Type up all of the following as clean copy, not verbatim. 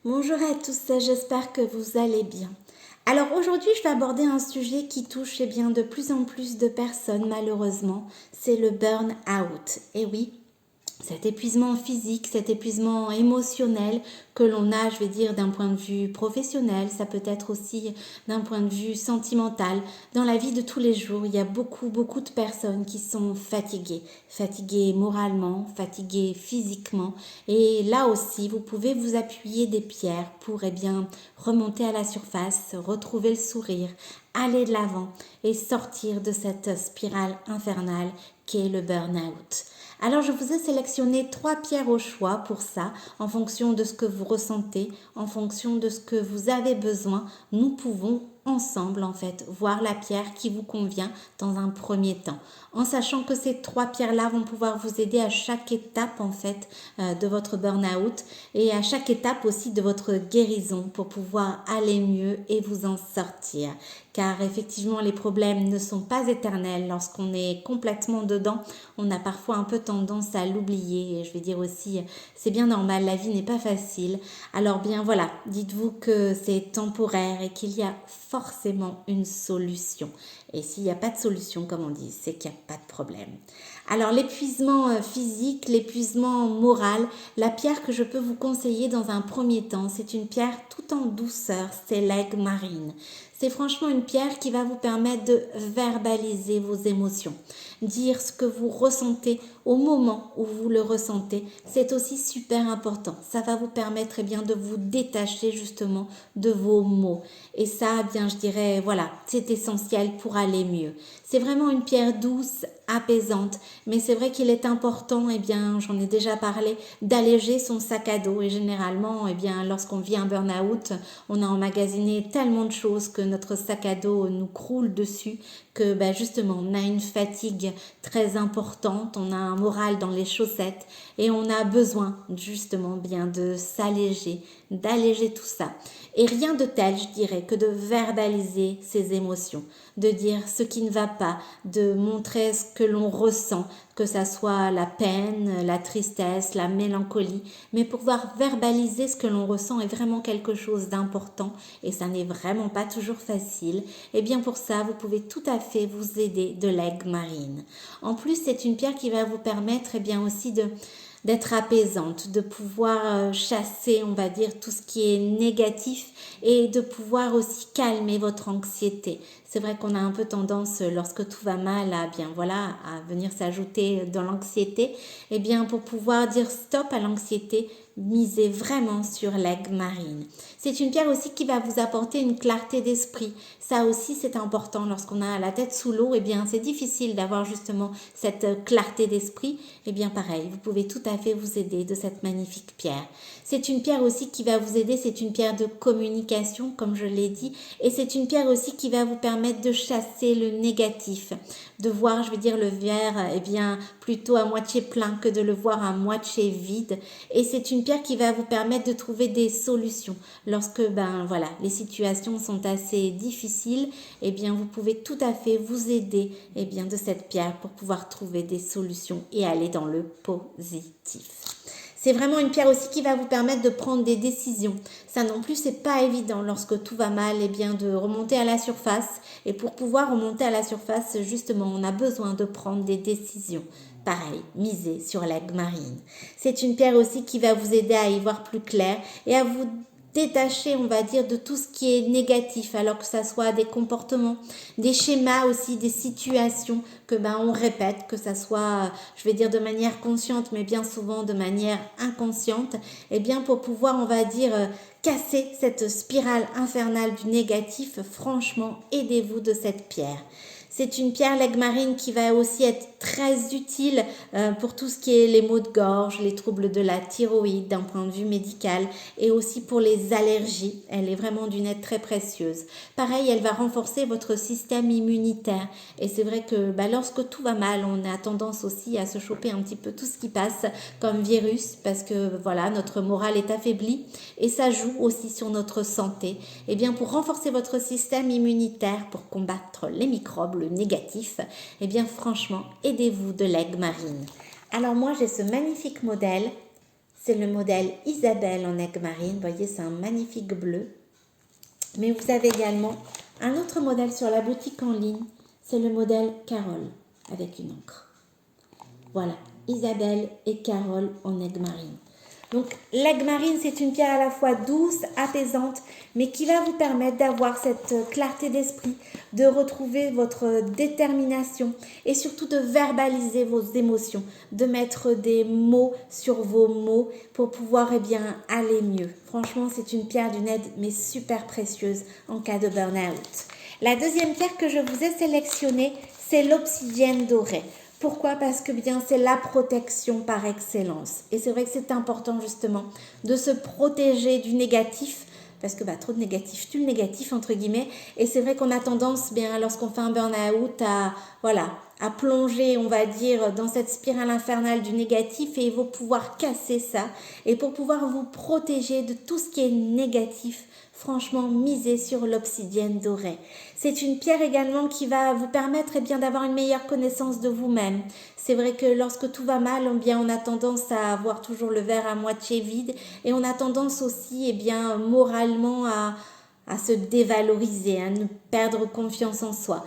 Bonjour à tous, j'espère que vous allez bien. Alors aujourd'hui, je vais aborder un sujet qui touche bien de plus en plus de personnes malheureusement, c'est le burn-out. Et oui, cet épuisement physique, cet épuisement émotionnel que l'on a, je vais dire, d'un point de vue professionnel, ça peut être aussi d'un point de vue sentimental. Dans la vie de tous les jours, il y a beaucoup de personnes qui sont fatiguées. Fatiguées moralement, fatiguées physiquement. Et là aussi, vous pouvez vous appuyer des pierres pour, remonter à la surface, retrouver le sourire, aller de l'avant et sortir de cette spirale infernale qu'est le burn-out. Alors je vous ai sélectionné 3 pierres au choix pour ça, en fonction de ce que vous ressentez, en fonction de ce que vous avez besoin. Nous pouvons ensemble voir la pierre qui vous convient dans un premier temps, en sachant que ces 3 pierres-là vont pouvoir vous aider à chaque étape de votre burn-out et à chaque étape aussi de votre guérison pour pouvoir aller mieux et vous en sortir. Car effectivement, les problèmes ne sont pas éternels. Lorsqu'on est complètement dedans, on a parfois un peu tendance à l'oublier. Et je vais dire aussi, c'est bien normal, la vie n'est pas facile. Alors bien voilà, dites-vous que c'est temporaire et qu'il y a forcément une solution. Et s'il n'y a pas de solution, comme on dit, c'est qu'il n'y a pas de problème. Alors l'épuisement physique, l'épuisement moral, la pierre que je peux vous conseiller dans un premier temps, c'est une pierre tout en douceur, c'est l'aigle marine. C'est franchement une pierre qui va vous permettre de verbaliser vos émotions. Dire ce que vous ressentez au moment où vous le ressentez, c'est aussi super important. Ça va vous permettre de vous détacher justement de vos mots. Et ça, je dirais, voilà, c'est essentiel pour aller mieux. C'est vraiment une pierre douce, apaisante, mais c'est vrai qu'il est important, j'en ai déjà parlé, d'alléger son sac à dos. Et généralement, lorsqu'on vit un burn-out, on a emmagasiné tellement de choses que notre sac à dos nous croule dessus, que justement, on a une fatigue très importante, on a un moral dans les chaussettes et on a besoin justement de s'alléger, d'alléger tout ça. Et rien de tel, je dirais, que de verbaliser ses émotions, de dire ce qui ne va pas, de montrer ce que l'on ressent, que ça soit la peine, la tristesse, la mélancolie, mais pouvoir verbaliser ce que l'on ressent est vraiment quelque chose d'important et ça n'est vraiment pas toujours facile. Et bien pour ça, vous pouvez tout à fait vous aider de l'aigle marine. En plus, c'est une pierre qui va vous permettre aussi d'être apaisante, de pouvoir chasser, on va dire, tout ce qui est négatif et de pouvoir aussi calmer votre anxiété. C'est vrai qu'on a un peu tendance, lorsque tout va mal, à venir s'ajouter dans l'anxiété. Pour pouvoir dire stop à l'anxiété, misez vraiment sur l'aigle marine. C'est une pierre aussi qui va vous apporter une clarté d'esprit. Ça aussi, c'est important. Lorsqu'on a la tête sous l'eau, c'est difficile d'avoir justement cette clarté d'esprit. Pareil, vous pouvez tout à fait vous aider de cette magnifique pierre. C'est une pierre aussi qui va vous aider, c'est une pierre de communication, comme je l'ai dit, et c'est une pierre aussi qui va vous permettre de chasser le négatif, de voir, le verre, plutôt à moitié plein que de le voir à moitié vide. Et c'est une pierre qui va vous permettre de trouver des solutions. Lorsque, les situations sont assez difficiles, vous pouvez tout à fait vous aider, de cette pierre pour pouvoir trouver des solutions et aller dans le positif. C'est vraiment une pierre aussi qui va vous permettre de prendre des décisions. Ça non plus, c'est pas évident lorsque tout va mal, de remonter à la surface. Et pour pouvoir remonter à la surface, justement, on a besoin de prendre des décisions. Pareil, misez sur l'aigle marine. C'est une pierre aussi qui va vous aider à y voir plus clair et à vous détacher, on va dire, de tout ce qui est négatif, alors que ça soit des comportements, des schémas aussi, des situations que on répète, que ça soit, de manière consciente, mais bien souvent de manière inconsciente, pour pouvoir, on va dire, casser cette spirale infernale du négatif, franchement, aidez-vous de cette pierre. C'est une pierre l'aigle marine qui va aussi être très utile pour tout ce qui est les maux de gorge, les troubles de la thyroïde d'un point de vue médical et aussi pour les allergies. Elle est vraiment d'une aide très précieuse. Pareil, elle va renforcer votre système immunitaire. Et c'est vrai que lorsque tout va mal, on a tendance aussi à se choper un petit peu tout ce qui passe comme virus parce que notre morale est affaibli et ça joue aussi sur notre santé. Pour renforcer votre système immunitaire, pour combattre les microbes, le négatif, franchement, aidez-vous de l'aigle marine. Alors moi, j'ai ce magnifique modèle. c'est le modèle Isabelle en aigle marine. Vous voyez, c'est un magnifique bleu. Mais vous avez également un autre modèle sur la boutique en ligne. C'est le modèle Carole avec une encre. Voilà, Isabelle et Carole en aigle marine. Donc l'aigle marine, c'est une pierre à la fois douce, apaisante, mais qui va vous permettre d'avoir cette clarté d'esprit, de retrouver votre détermination et surtout de verbaliser vos émotions, de mettre des mots sur vos mots pour pouvoir aller mieux. Franchement, c'est une pierre d'une aide mais super précieuse en cas de burn-out. La deuxième pierre que je vous ai sélectionnée, c'est l'obsidienne dorée. Pourquoi? Parce que c'est la protection par excellence. Et c'est vrai que c'est important justement de se protéger du négatif, parce que trop de négatif tue le négatif entre guillemets. Et c'est vrai qu'on a tendance, lorsqu'on fait un burn-out, à plonger, on va dire, dans cette spirale infernale du négatif, et il faut pouvoir casser ça. Et pour pouvoir vous protéger de tout ce qui est négatif, franchement, misez sur l'obsidienne dorée. C'est une pierre également qui va vous permettre d'avoir une meilleure connaissance de vous-même. C'est vrai que lorsque tout va mal, on a tendance à avoir toujours le verre à moitié vide, et on a tendance aussi moralement à se dévaloriser, à ne perdre confiance en soi.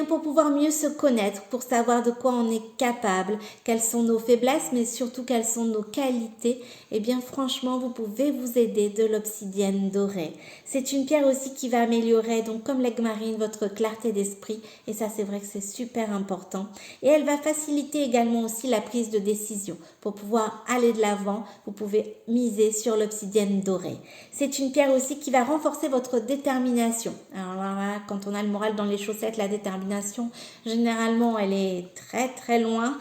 Pour pouvoir mieux se connaître, pour savoir de quoi on est capable, quelles sont nos faiblesses, mais surtout quelles sont nos qualités, franchement, vous pouvez vous aider de l'obsidienne dorée. C'est une pierre aussi qui va améliorer, donc comme l'aigle marine, votre clarté d'esprit, et ça c'est vrai que c'est super important. Et elle va faciliter également aussi la prise de décision. Pour pouvoir aller de l'avant, vous pouvez miser sur l'obsidienne dorée. C'est une pierre aussi qui va renforcer votre détermination. Alors là, quand on a le moral dans les chaussettes, la détermination, généralement, elle est très très loin.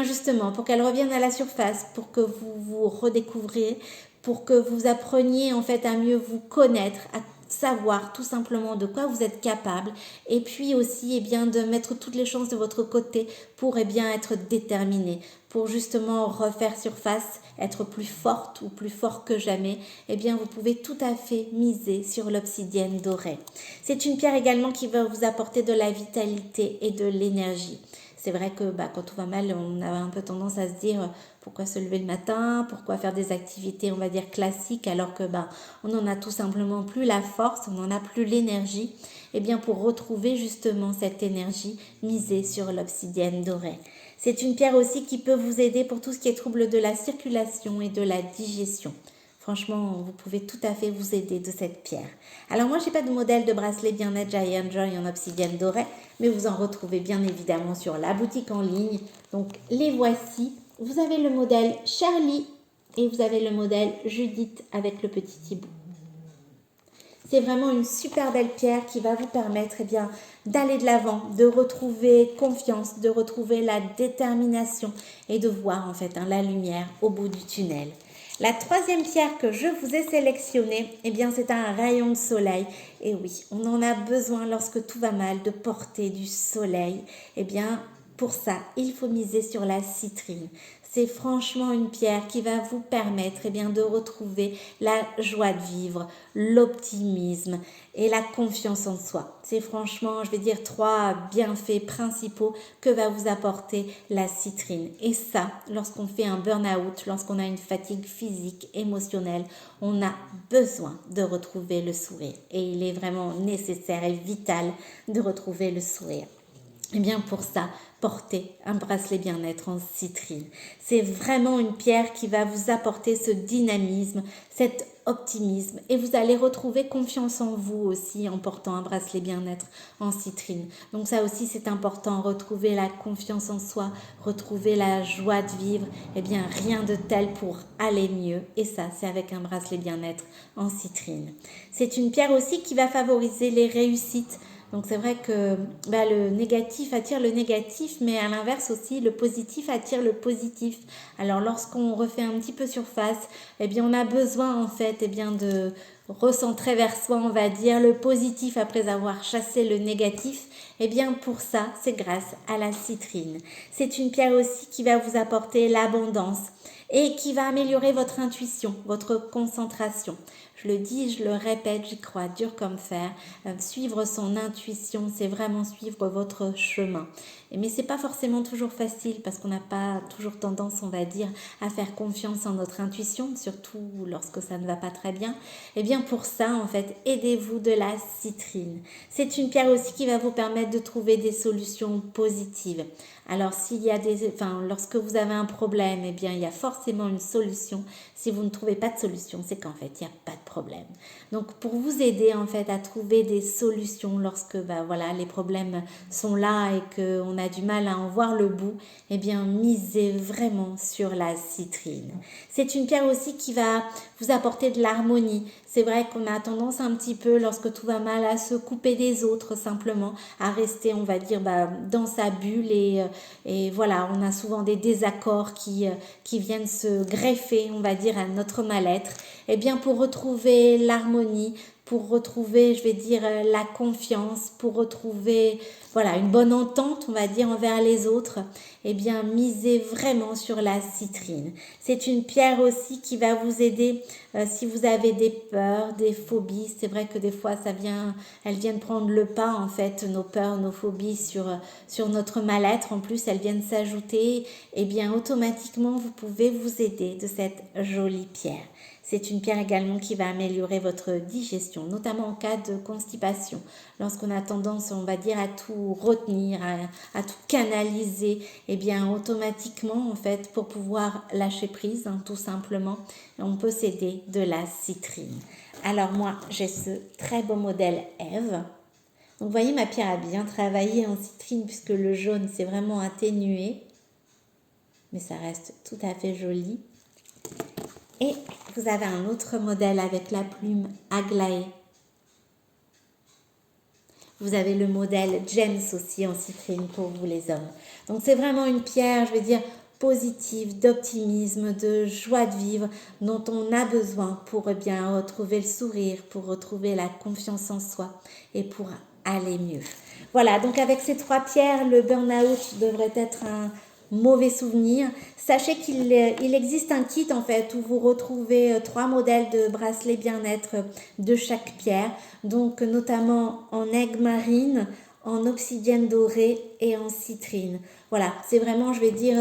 Justement, pour qu'elle revienne à la surface, pour que vous vous redécouvriez, pour que vous appreniez à mieux vous connaître, à savoir tout simplement de quoi vous êtes capable, et puis aussi de mettre toutes les chances de votre côté pour être déterminé, pour justement refaire surface, être plus forte ou plus fort que jamais. Vous pouvez tout à fait miser sur l'obsidienne dorée. C'est une pierre également qui va vous apporter de la vitalité et de l'énergie. C'est vrai que quand tout va mal, on a un peu tendance à se dire pourquoi se lever le matin, pourquoi faire des activités, on va dire classiques, alors que on n'en a tout simplement plus la force, on n'en a plus l'énergie. Pour retrouver justement cette énergie, misez sur l'obsidienne dorée. C'est une pierre aussi qui peut vous aider pour tout ce qui est trouble de la circulation et de la digestion. Franchement, vous pouvez tout à fait vous aider de cette pierre. Alors moi, je n'ai pas de modèle de bracelet bien-être Giant Joy en obsidienne dorée, mais vous en retrouvez bien évidemment sur la boutique en ligne. Donc les voici. Vous avez le modèle Charlie et vous avez le modèle Judith avec le petit hibou. C'est vraiment une super belle pierre qui va vous permettre d'aller de l'avant, de retrouver confiance, de retrouver la détermination et de voir la lumière au bout du tunnel. La troisième pierre que je vous ai sélectionnée, c'est un rayon de soleil. Et oui, on en a besoin lorsque tout va mal de porter du soleil. Pour ça, il faut miser sur la citrine. C'est franchement une pierre qui va vous permettre de retrouver la joie de vivre, l'optimisme et la confiance en soi. C'est franchement, je vais dire, 3 bienfaits principaux que va vous apporter la citrine. Et ça, lorsqu'on fait un burn-out, lorsqu'on a une fatigue physique, émotionnelle, on a besoin de retrouver le sourire. Et il est vraiment nécessaire et vital de retrouver le sourire. Pour ça, portez un bracelet bien-être en citrine. C'est vraiment une pierre qui va vous apporter ce dynamisme, cet optimisme, et vous allez retrouver confiance en vous aussi en portant un bracelet bien-être en citrine. Donc ça aussi c'est important, retrouver la confiance en soi, retrouver la joie de vivre, rien de tel pour aller mieux, et ça c'est avec un bracelet bien-être en citrine. C'est une pierre aussi qui va favoriser les réussites. Donc c'est vrai que le négatif attire le négatif, mais à l'inverse aussi, le positif attire le positif. Alors lorsqu'on refait un petit peu surface, on a besoin de recentrer vers soi, on va dire, le positif après avoir chassé le négatif. Pour ça, c'est grâce à la citrine. C'est une pierre aussi qui va vous apporter l'abondance et qui va améliorer votre intuition, votre concentration. Je le dis, je le répète, j'y crois, dur comme fer. Suivre son intuition, c'est vraiment suivre votre chemin. Mais c'est pas forcément toujours facile parce qu'on n'a pas toujours tendance, on va dire, à faire confiance en notre intuition, surtout lorsque ça ne va pas très bien. Et bien pour ça, en fait, aidez-vous de la citrine. C'est une pierre aussi qui va vous permettre de trouver des solutions positives. Alors lorsque vous avez un problème, eh bien il y a forcément une solution. Si vous ne trouvez pas de solution, c'est qu'en fait il n'y a pas de problème. Donc pour vous aider en fait à trouver des solutions lorsque les problèmes sont là et qu'on a du mal à en voir le bout, eh bien misez vraiment sur la citrine. C'est une pierre aussi qui va vous apporter de l'harmonie. C'est vrai qu'on a tendance un petit peu, lorsque tout va mal, à se couper des autres simplement, à rester, on va dire, dans sa bulle et voilà, on a souvent des désaccords qui viennent se greffer, on va dire, à notre mal-être. Et bien pour retrouver l'harmonie, pour retrouver, je vais dire, la confiance, pour retrouver, une bonne entente, on va dire, envers les autres, eh bien, misez vraiment sur la citrine. C'est une pierre aussi qui va vous aider si vous avez des peurs, des phobies. C'est vrai que des fois, elles viennent prendre le pas, en fait, nos peurs, nos phobies sur notre mal-être. En plus, elles viennent s'ajouter. Eh bien, automatiquement, vous pouvez vous aider de cette jolie pierre. C'est une pierre également qui va améliorer votre digestion, notamment en cas de constipation. Lorsqu'on a tendance, on va dire, à tout retenir, à tout canaliser, eh bien, automatiquement, en fait, pour pouvoir lâcher prise, tout simplement, on peut s'aider de la citrine. Alors moi, j'ai ce très beau modèle Eve. Donc, vous voyez, ma pierre a bien travaillé en citrine puisque le jaune, c'est vraiment atténué. Mais ça reste tout à fait joli. Et vous avez un autre modèle avec la plume Aglaé. Vous avez le modèle James aussi en citrine pour vous les hommes. Donc c'est vraiment une pierre, je vais dire, positive, d'optimisme, de joie de vivre dont on a besoin pour retrouver le sourire, pour retrouver la confiance en soi et pour aller mieux. Voilà, donc avec ces 3 pierres, le burn-out devrait être un mauvais souvenir. Sachez qu'il existe un kit en fait où vous retrouvez 3 modèles de bracelets bien-être de chaque pierre, donc notamment en aigue marine, en obsidienne dorée et en citrine. Voilà, c'est vraiment, je vais dire,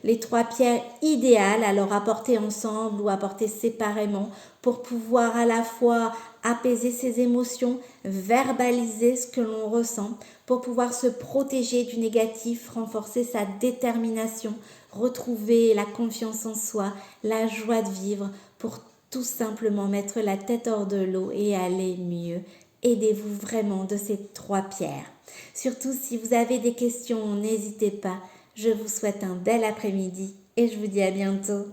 les 3 pierres idéales, alors à porter ensemble ou à porter séparément pour pouvoir à la fois apaiser ses émotions, verbaliser ce que l'on ressent, pour pouvoir se protéger du négatif, renforcer sa détermination, retrouver la confiance en soi, la joie de vivre, pour tout simplement mettre la tête hors de l'eau et aller mieux. Aidez-vous vraiment de ces 3 pierres. Surtout si vous avez des questions, n'hésitez pas. Je vous souhaite un bel après-midi et je vous dis à bientôt.